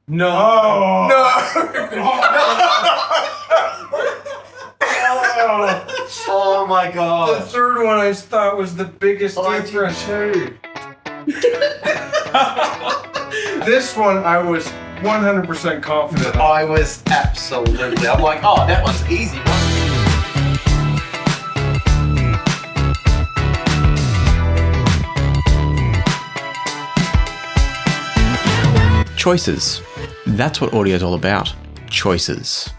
No. Oh. Oh my The god. third one I thought was the biggest difference. This one I was 100% confident. I was absolutely. I'm like, oh, that one's easy. Choices. That's what audio is all about. Choices.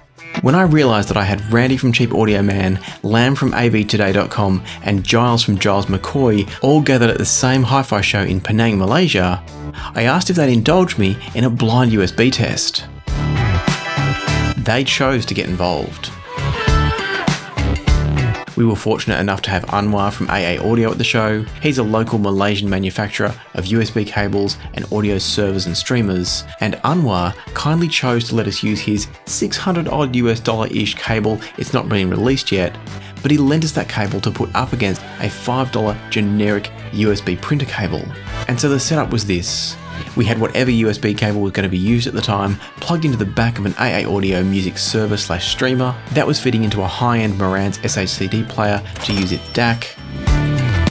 When I realised that I had Randy from Cheap Audio Man, Lam from avtoday.com and Giles from Giles McCoy all gathered at the same hi-fi show in Penang, Malaysia, I asked if they'd indulge me in a blind USB test. They chose to get involved. We were fortunate enough to have Anwar from AA Audio at the show. He's a local Malaysian manufacturer of USB cables and audio servers and streamers, and Anwar kindly chose to let us use his $600 odd US-ish cable. It's not been released yet, but he lent us that cable to put up against a $5 generic USB printer cable. And so the setup was this. We had whatever USB cable was going to be used at the time plugged into the back of an AA Audio music server / streamer that was fitting into a high-end Marantz SHCD player to use its DAC.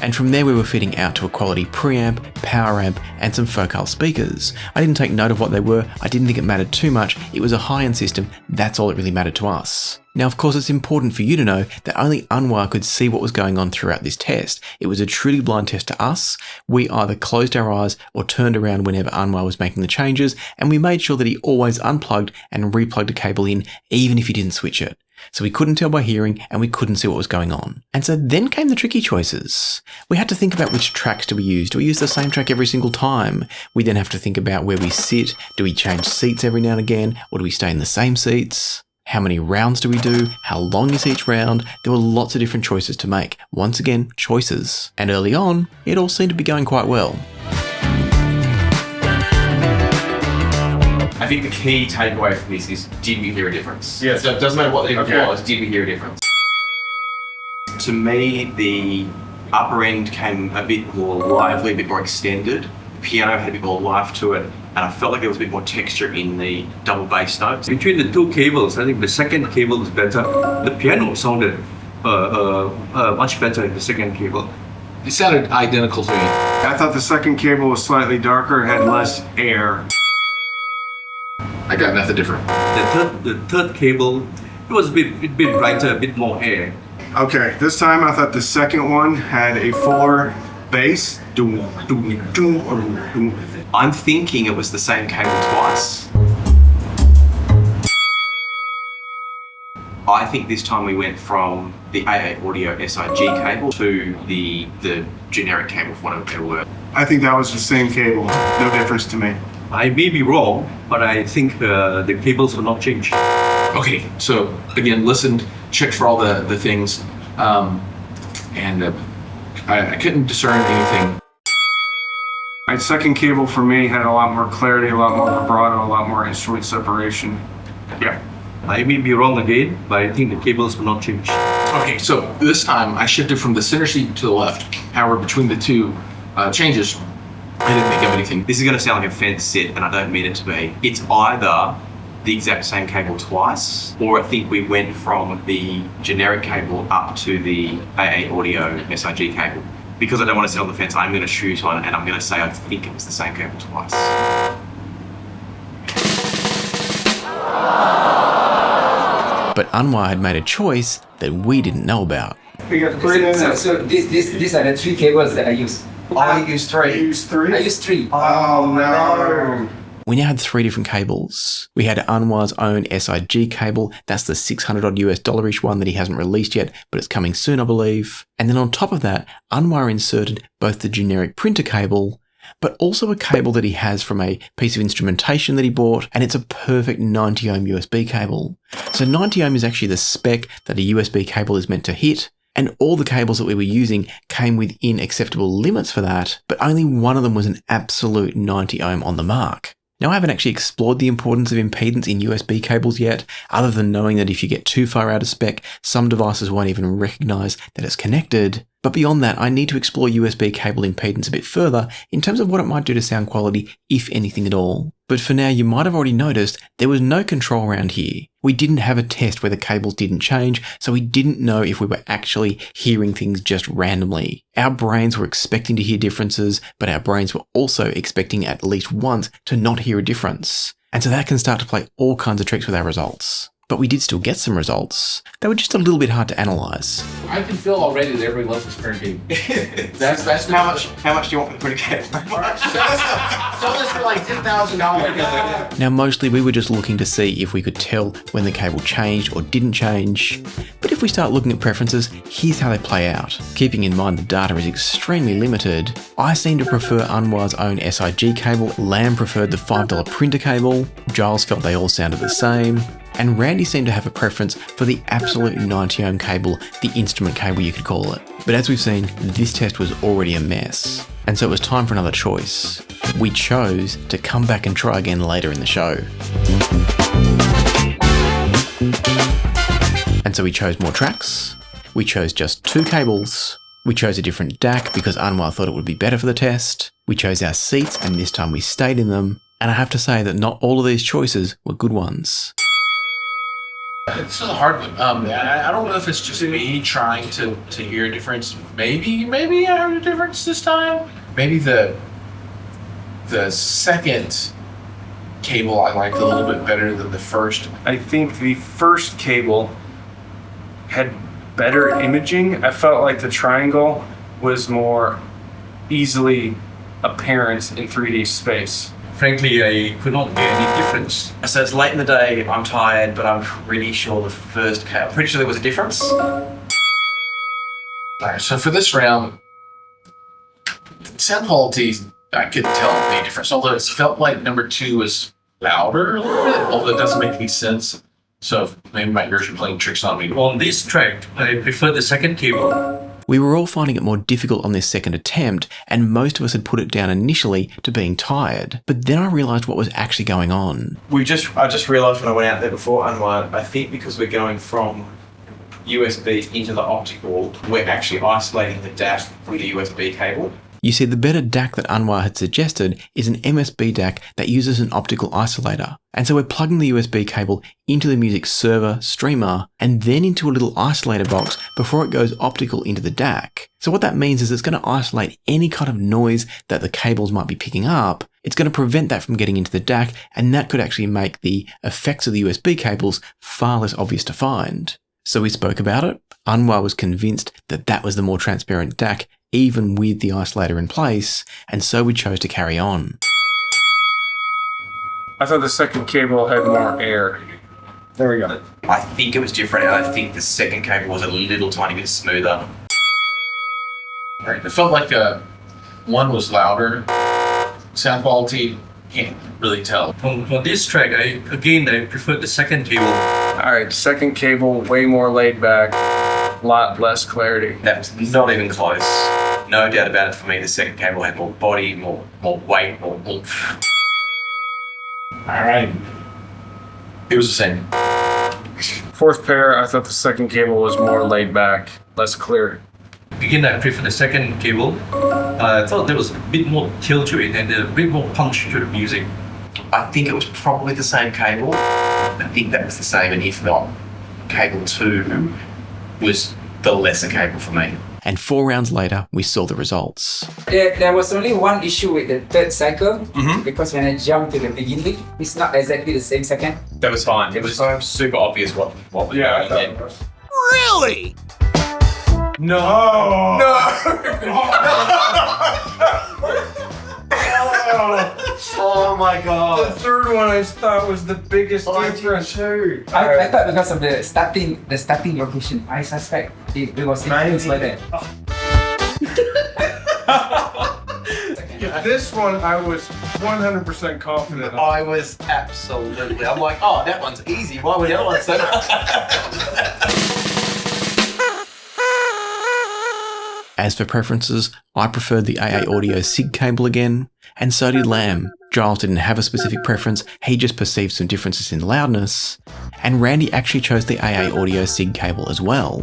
And from there we were fitting out to a quality preamp, power amp and some focal speakers. I didn't take note of what they were, I didn't think it mattered too much, it was a high-end system, that's all that really mattered to us. Now of course it's important for you to know that only Anwar could see what was going on throughout this test. It was a truly blind test to us. We either closed our eyes or turned around whenever Anwar was making the changes, and we made sure that he always unplugged and replugged a cable in even if he didn't switch it. So we couldn't tell by hearing and we couldn't see what was going on. And so then came the tricky choices. We had to think about which tracks do we use. Do we use the same track every single time? We then have to think about where we sit. Do we change seats every now and again, or do we stay in the same seats? How many rounds do we do? How long is each round? There were lots of different choices to make. Once again, choices. And early on, it all seemed to be going quite well. I think the key takeaway from this is, did we hear a difference? Yes. So it doesn't matter what the difference was, did we hear a difference? To me, the upper end came a bit more lively, a bit more extended. The piano had a bit more life to it, and I felt like there was a bit more texture in the double bass notes. Between the two cables, I think the second cable is better. The piano sounded much better in the second cable. It sounded identical to me. I thought the second cable was slightly darker, had less air. I got nothing different. The third cable, it was a bit brighter, a bit more air. Okay, this time I thought the second one had a fuller bass. I'm thinking it was the same cable twice. I think this time we went from the AA Audio SIG cable to the generic cable, for want of a better word. I think that was the same cable. No difference to me. I may be wrong, but I think the cables will not change. Okay, so again, listened, checked for all the things, and I couldn't discern anything. My second cable for me had a lot more clarity, a lot more vibrato, a lot more instrument separation. Yeah. I may be wrong again, but I think the cables will not change. Okay, so this time I shifted from the center seat to the left. However, between the two changes, I didn't think of anything. This is going to sound like a fence sit, and I don't mean it to be. It's either the exact same cable twice, or I think we went from the generic cable up to the AA Audio SIG cable. Because I don't want to sit on the fence, I'm going to choose one, and I'm going to say I think it was the same cable twice. But Anwar had made a choice that we didn't know about. We got 3 minutes. So these are the 3 cables that I use. I use 3. You use 3? I use 3. Oh no. We now had 3 different cables. We had Anwar's own SIG cable, that's the $600 odd US-ish one that he hasn't released yet, but it's coming soon I believe. And then on top of that, Anwar inserted both the generic printer cable, but also a cable that he has from a piece of instrumentation that he bought, and it's a perfect 90 ohm USB cable. So 90 ohm is actually the spec that a USB cable is meant to hit, and all the cables that we were using came within acceptable limits for that, but only one of them was an absolute 90 ohm on the mark. Now, I haven't actually explored the importance of impedance in USB cables yet, other than knowing that if you get too far out of spec, some devices won't even recognize that it's connected. But beyond that, I need to explore USB cable impedance a bit further in terms of what it might do to sound quality, if anything at all. But for now, you might have already noticed there was no control around here. We didn't have a test where the cables didn't change, so we didn't know if we were actually hearing things just randomly. Our brains were expecting to hear differences, but our brains were also expecting at least once to not hear a difference. And so that can start to play all kinds of tricks with our results. But we did still get some results. They were just a little bit hard to analyse. I can feel already that everybody loves this current game. That's How much do you want for the printed cable? Sell this for like $10,000. Now mostly we were just looking to see if we could tell when the cable changed or didn't change. But if we start looking at preferences, here's how they play out. Keeping in mind the data is extremely limited, I seem to prefer Anwar's own SIG cable, Lam preferred the $5 printer cable, Giles felt they all sounded the same, and Randy seemed to have a preference for the absolute 90 ohm cable, the instrument cable you could call it. But as we've seen, this test was already a mess, and so it was time for another choice. We chose to come back and try again later in the show. And so we chose more tracks, we chose just 2 cables, we chose a different DAC because Anwar thought it would be better for the test, we chose our seats and this time we stayed in them, and I have to say that not all of these choices were good ones. This is a hard one. I don't know if it's just me trying to hear a difference. Maybe I heard a difference this time. Maybe the second cable I liked a little bit better than the first. I think the first cable had better imaging. I felt like the triangle was more easily apparent in 3D space. Frankly, I could not get any difference. So it's late in the day, I'm tired, but I'm pretty sure the first cable, pretty sure there was a difference. Alright, so for this round, sound quality, I couldn't tell any difference. Although it felt like number 2 was louder a little bit, although it doesn't make any sense. So maybe my ears are playing tricks on me. On this track, I prefer the second cable. We were all finding it more difficult on this second attempt, and most of us had put it down initially to being tired. But then I realised what was actually going on. I just realised when I went out there before, Anwar, I think because we're going from USB into the optical, we're actually isolating the DAC from the USB cable. You see, the better DAC that Anwar had suggested is an MSB DAC that uses an optical isolator. And so we're plugging the USB cable into the music server, streamer, and then into a little isolator box before it goes optical into the DAC. So what that means is it's going to isolate any kind of noise that the cables might be picking up. It's going to prevent that from getting into the DAC, and that could actually make the effects of the USB cables far less obvious to find. So we spoke about it. Anwar was convinced that that was the more transparent DAC, even with the isolator in place, and so we chose to carry on. I thought the second cable had more air. There we go. I think it was different, and I think the second cable was a little tiny bit smoother. Right, it felt like one was louder. Sound quality, can't really tell. On this track, I prefer the second cable. Alright, second cable, way more laid back, a lot less clarity. That was not even close. No doubt about it for me, the second cable had more body, more weight, more oomph. Alright. It was the same. Fourth pair, I thought the second cable was more laid back, less clear. Again, I prefer the second cable. I thought there was a bit more kill to it and a bit more punch to the music. I think it was probably the same cable. I think that was the same, and if not, cable 2 was the lesser cable for me. And 4 rounds later, we saw the results. There was only one issue with the third cycle, because when I jumped to the beginning, it's not exactly the same second. That was fine. It was super obvious what was going on. Really? No! Oh my The god. third one I thought was the biggest difference. I thought because of the starting location, I suspect it was things like that. This one I was 100% confident on. I was absolutely. I'm like, oh, that one's easy. Why would the other one so? As for preferences, I preferred the AA Audio SIG cable again, and so did Lam. Giles didn't have a specific preference, he just perceived some differences in loudness, and Randy actually chose the AA audio SIG cable as well.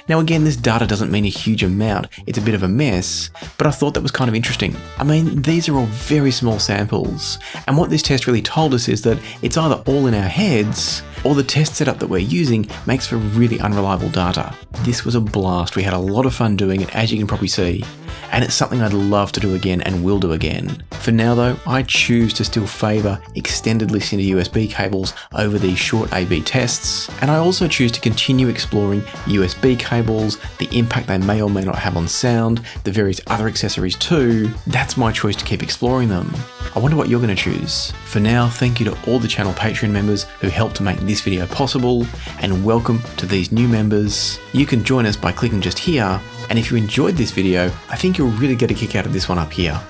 Now again, this data doesn't mean a huge amount, it's a bit of a mess, but I thought that was kind of interesting. I mean, these are all very small samples, and what this test really told us is that it's either all in our heads, or the test setup that we're using makes for really unreliable data. This was a blast, we had a lot of fun doing it, as you can probably see, and it's something I'd love to do again and will do again. For now though, I choose to still favour extended listening to USB cables over these short AB tests, and I also choose to continue exploring USB cables, the impact they may or may not have on sound, the various other accessories too. That's my choice to keep exploring them. I wonder what you're going to choose. For now, thank you to all the channel Patreon members who helped to make this video possible, and welcome to these new members. You can join us by clicking just here, and if you enjoyed this video, I think you'll really get a kick out of this one up here.